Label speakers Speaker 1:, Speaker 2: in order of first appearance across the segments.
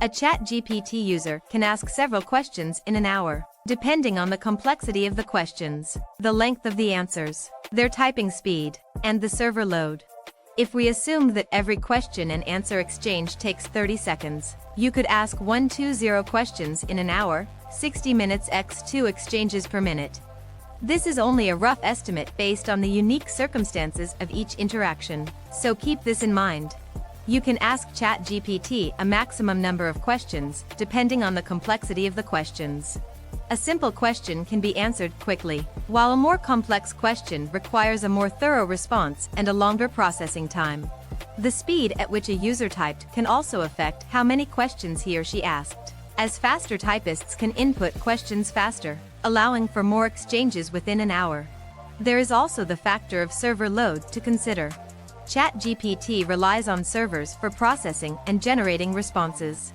Speaker 1: A ChatGPT user can ask several questions in an hour, depending on the complexity of the questions, the length of the answers, their typing speed, and the server load. If we assume that every question and answer exchange takes 30 seconds, you could ask 120 questions in an hour, 60 minutes x 2 exchanges per minute. This is only a rough estimate based on the unique circumstances of each interaction, so keep this in mind. You can ask ChatGPT a maximum number of questions, depending on the complexity of the questions. A simple question can be answered quickly, while a more complex question requires a more thorough response and a longer processing time. The speed at which a user typed can also affect how many questions he or she asked, as faster typists can input questions faster, allowing for more exchanges within an hour. There is also the factor of server load to consider. ChatGPT relies on servers for processing and generating responses.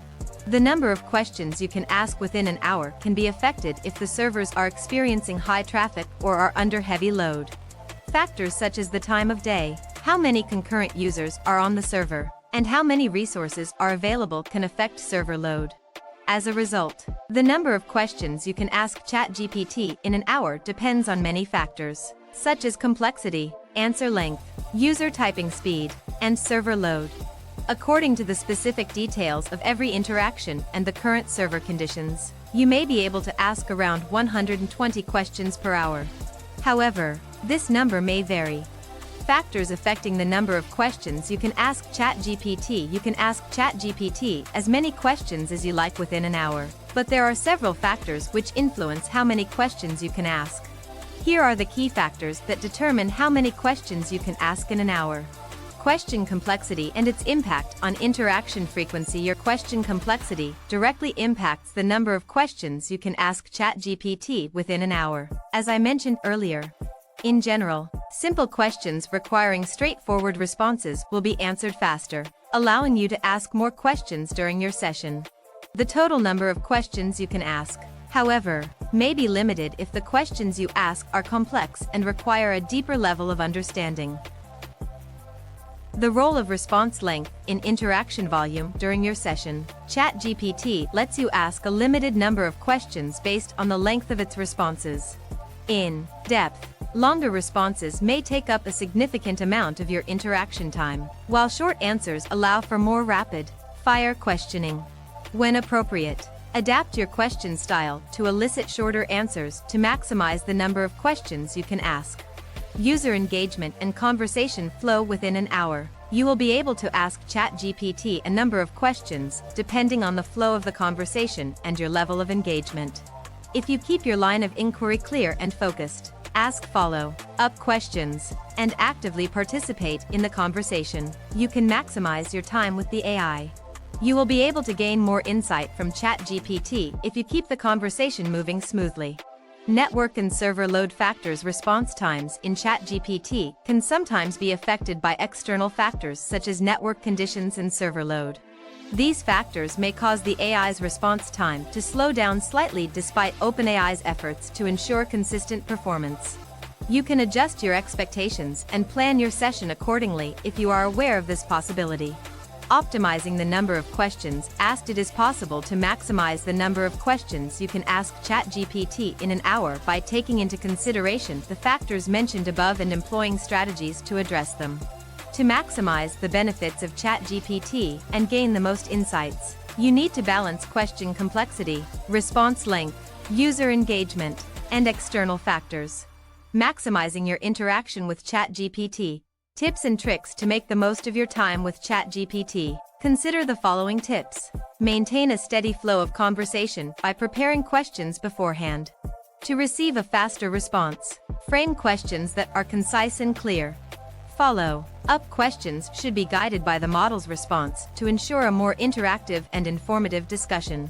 Speaker 1: The number of questions you can ask within an hour can be affected if the servers are experiencing high traffic or are under heavy load. Factors such as the time of day, how many concurrent users are on the server, and how many resources are available can affect server load. As a result, the number of questions you can ask ChatGPT in an hour depends on many factors, such as complexity, answer length, user typing speed, and server load. According to the specific details of every interaction and the current server conditions, you may be able to ask around 120 questions per hour. However, this number may vary. Factors affecting the number of questions you can ask ChatGPT. You can ask ChatGPT as many questions as you like within an hour, but there are several factors which influence how many questions you can ask. Here are the key factors that determine how many questions you can ask in an hour. Question complexity and its impact on interaction frequency. Your question complexity directly impacts the number of questions you can ask ChatGPT within an hour, as I mentioned earlier. In general, simple questions requiring straightforward responses will be answered faster, allowing you to ask more questions during your session. The total number of questions you can ask, however, may be limited if the questions you ask are complex and require a deeper level of understanding. The role of response length in interaction volume during your session. ChatGPT lets you ask a limited number of questions based on the length of its responses. In depth, longer responses may take up a significant amount of your interaction time, while short answers allow for more rapid-fire questioning. When appropriate, adapt your question style to elicit shorter answers to maximize the number of questions you can ask. User engagement and conversation flow. Within an hour, you will be able to ask ChatGPT a number of questions depending on the flow of the conversation and your level of engagement. If you keep your line of inquiry clear and focused, ask follow-up questions, and actively participate in the conversation, you can maximize your time with the AI. You will be able to gain more insight from ChatGPT if you keep the conversation moving smoothly. Network and server load factors. Response times in ChatGPT can sometimes be affected by external factors such as network conditions and server load. These factors may cause the AI's response time to slow down slightly despite OpenAI's efforts to ensure consistent performance. You can adjust your expectations and plan your session accordingly if you are aware of this possibility. Optimizing the number of questions asked. It is possible to maximize the number of questions you can ask ChatGPT in an hour by taking into consideration the factors mentioned above and employing strategies to address them. To maximize the benefits of ChatGPT and gain the most insights, you need to balance question complexity, response length, user engagement, and external factors. Maximizing your interaction with ChatGPT. Tips and tricks to make the most of your time with ChatGPT. Consider the following tips. Maintain a steady flow of conversation by preparing questions beforehand. To receive a faster response, frame questions that are concise and clear. Follow-up questions should be guided by the model's response to ensure a more interactive and informative discussion.